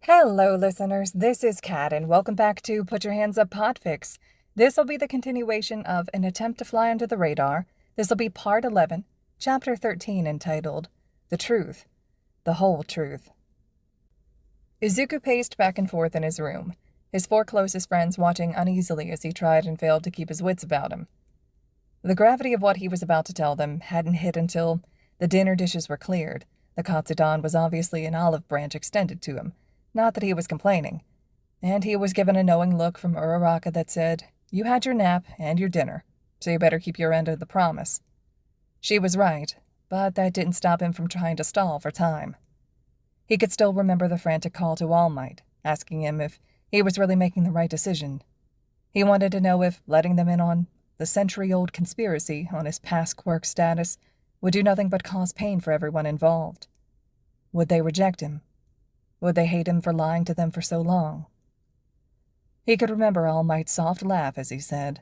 Hello, listeners. This is Kat, and welcome back to Put Your Hands Up Podfics. This will be the continuation of An Attempt to Fly Under the Radar. This will be Part 11, Chapter 13, entitled The Truth, the Whole Truth. Izuku paced back and forth in his room, his four closest friends watching uneasily as he tried and failed to keep his wits about him. The gravity of what he was about to tell them hadn't hit until the dinner dishes were cleared. The katsudan was obviously an olive branch extended to him. Not that he was complaining, and he was given a knowing look from Uraraka that said, "You had your nap and your dinner, so you better keep your end of the promise." She was right, but that didn't stop him from trying to stall for time. He could still remember the frantic call to All Might, asking him if he was really making the right decision. He wanted to know if letting them in on the century-old conspiracy on his past quirk status would do nothing but cause pain for everyone involved. Would they reject him? Would they hate him for lying to them for so long? He could remember All Might's soft laugh as he said,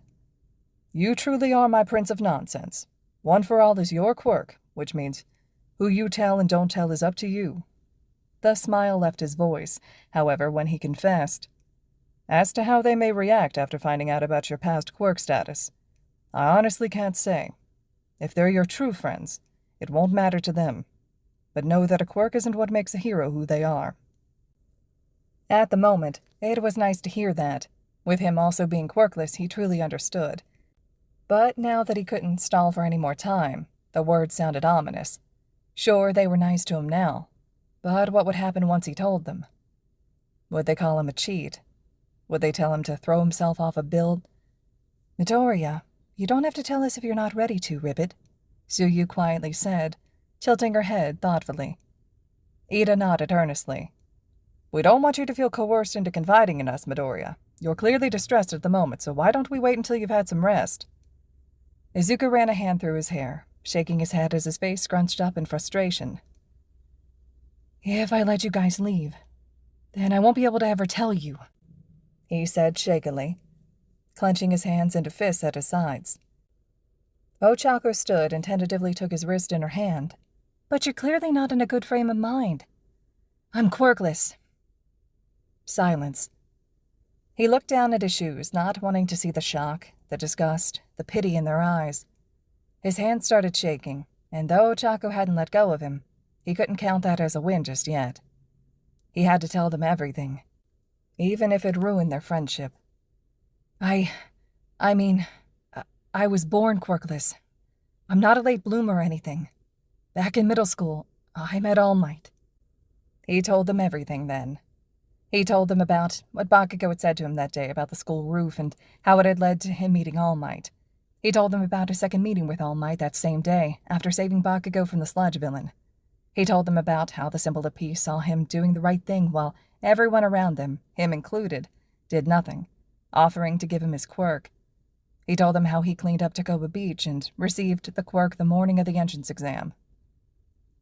"You truly are my prince of nonsense. One for all is your quirk, which means who you tell and don't tell is up to you." The smile left his voice, however, when he confessed, "As to how they may react after finding out about your past quirk status, I honestly can't say. If they're your true friends, it won't matter to them. But know that a quirk isn't what makes a hero who they are." At the moment, it was nice to hear that. With him also being quirkless, he truly understood. But now that he couldn't stall for any more time, the words sounded ominous. Sure, they were nice to him now, but what would happen once he told them? Would they call him a cheat? Would they tell him to throw himself off a build? "Midoriya, you don't have to tell us if you're not ready to, Ribbit," Tsuyu quietly said, tilting her head thoughtfully. Ida nodded earnestly. "We don't want you to feel coerced into confiding in us, Midoriya. You're clearly distressed at the moment, so why don't we wait until you've had some rest?" Izuku ran a hand through his hair, shaking his head as his face scrunched up in frustration. "If I let you guys leave, then I won't be able to ever tell you," he said shakily, clenching his hands into fists at his sides. Ochako stood and tentatively took his wrist in her hand. "But you're clearly not in a good frame of mind." "I'm quirkless." Silence. He looked down at his shoes, not wanting to see the shock, the disgust, the pity in their eyes. His hands started shaking, and though Ochako hadn't let go of him, he couldn't count that as a win just yet. He had to tell them everything, even if it ruined their friendship. I was born quirkless. I'm not a late bloomer or anything. Back in middle school, I met All Might." He told them everything then. He told them about what Bakugo had said to him that day about the school roof and how it had led to him meeting All Might. He told them about his second meeting with All Might that same day, after saving Bakugo from the sludge villain. He told them about how the symbol of peace saw him doing the right thing while everyone around them, him included, did nothing, offering to give him his quirk. He told them how he cleaned up Takoba Beach and received the quirk the morning of the entrance exam.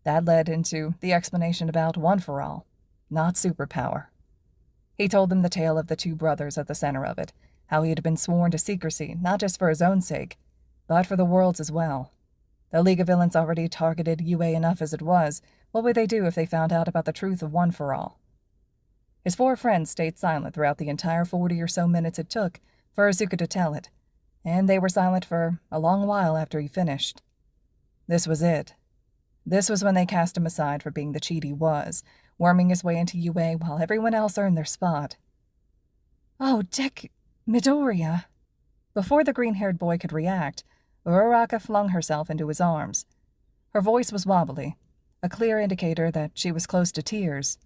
That led into the explanation about One for All, not superpower. He told them the tale of the two brothers at the center of it, how he had been sworn to secrecy, not just for his own sake, but for the world's as well. The League of Villains already targeted UA enough as it was. What would they do if they found out about the truth of One for All? His four friends stayed silent throughout the entire 40 or so minutes it took for Izuku to tell it, and they were silent for a long while after he finished. This was it. This was when they cast him aside for being the cheat he was, worming his way into UA while everyone else earned their spot. "Oh, Midoriya." Before the green-haired boy could react, Uraraka flung herself into his arms. Her voice was wobbly, a clear indicator that she was close to tears.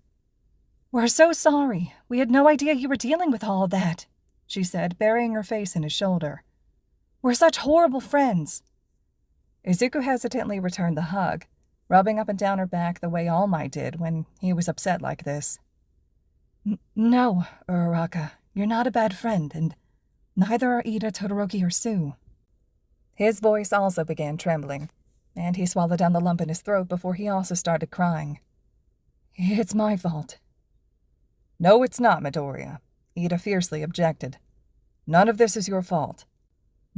"We're so sorry. We had no idea you were dealing with all of that," she said, burying her face in his shoulder. "We're such horrible friends." Izuku hesitantly returned the hug, rubbing up and down her back the way All Might did when he was upset like this. No, Uraraka, you're not a bad friend, and neither are Ida, Todoroki, or Sue." His voice also began trembling, and he swallowed down the lump in his throat before he also started crying. "It's my fault." "No, it's not, Midoriya," Ida fiercely objected. "None of this is your fault."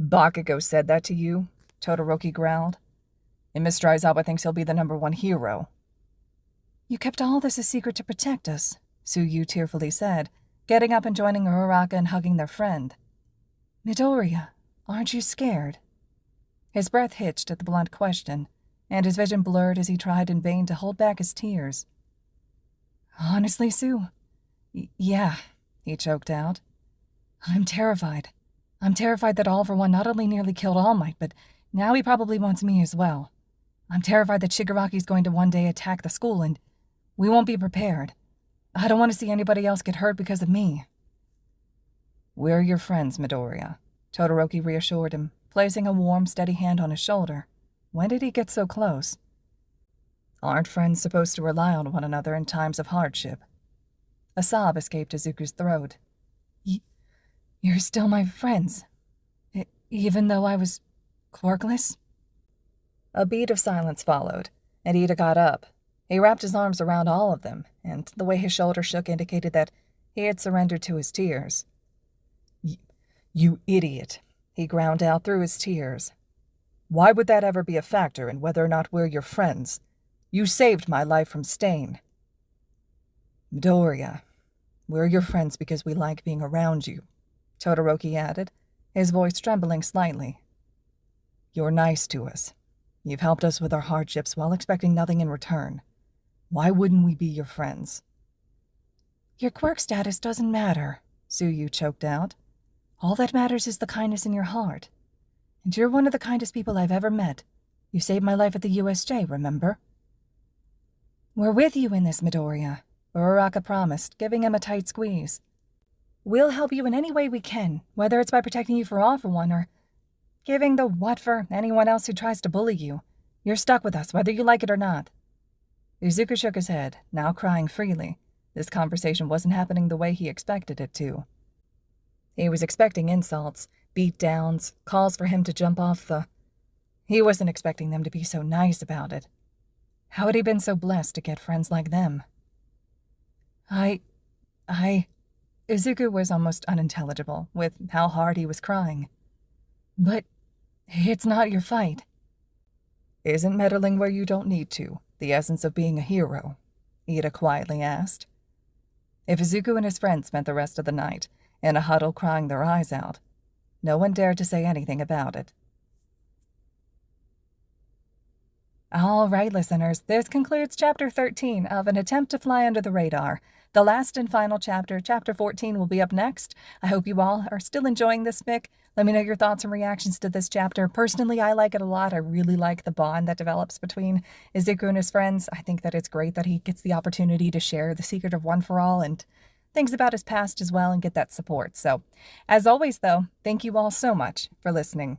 "Bakugo said that to you?" Todoroki growled. "And Mr. Aizawa thinks he'll be the #1 hero." "You kept all this a secret to protect us," Suyu tearfully said, getting up and joining Uraraka and hugging their friend. Midoriya, aren't you scared? His breath hitched at the blunt question, and his vision blurred as he tried in vain to hold back his tears. Honestly, Sue, yeah, he choked out. I'm terrified. I'm terrified that All for One not only nearly killed All Might, but now he probably wants me as well. I'm terrified that Shigaraki's going to one day attack the school, and we won't be prepared. I don't want to see anybody else get hurt because of me. We're your friends, Midoriya, Todoroki reassured him, placing a warm, steady hand on his shoulder. When did he get so close? Aren't friends supposed to rely on one another in times of hardship? A sob escaped Izuku's throat. You're still my friends, even though I was quirkless? A beat of silence followed, and Ida got up. He wrapped his arms around all of them, and the way his shoulder shook indicated that he had surrendered to his tears. You idiot, he ground out through his tears. Why would that ever be a factor in whether or not we're your friends? You saved my life from stain. Midoriya, we're your friends because we like being around you, Todoroki added, his voice trembling slightly. You're nice to us. You've helped us with our hardships while expecting nothing in return. Why wouldn't we be your friends? Your quirk status doesn't matter, Suyu choked out. All that matters is the kindness in your heart. And you're one of the kindest people I've ever met. You saved my life at the USJ, remember? We're with you in this, Midoriya, Uraraka promised, giving him a tight squeeze. We'll help you in any way we can, whether it's by protecting you for All for One or giving the what for anyone else who tries to bully you. You're stuck with us, whether you like it or not. Izuku shook his head, now crying freely. This conversation wasn't happening the way he expected it to. He was expecting insults, beat-downs, calls for him to jump off the... He wasn't expecting them to be so nice about it. How had he been so blessed to get friends like them? Izuku was almost unintelligible with how hard he was crying. But it's not your fight. Isn't meddling where you don't need to the essence of being a hero? Ida quietly asked. If Izuku and his friends spent the rest of the night in a huddle crying their eyes out, no one dared to say anything about it. All right, listeners, this concludes Chapter 13 of An Attempt to Fly Under the Radar. The last and final chapter, Chapter 14, will be up next. I hope you all are still enjoying this fic. Let me know your thoughts and reactions to this chapter. Personally, I like it a lot. I really like the bond that develops between Izuku and his friends. I think that it's great that he gets the opportunity to share the secret of One for All and things about his past as well and get that support. So, as always, though, thank you all so much for listening.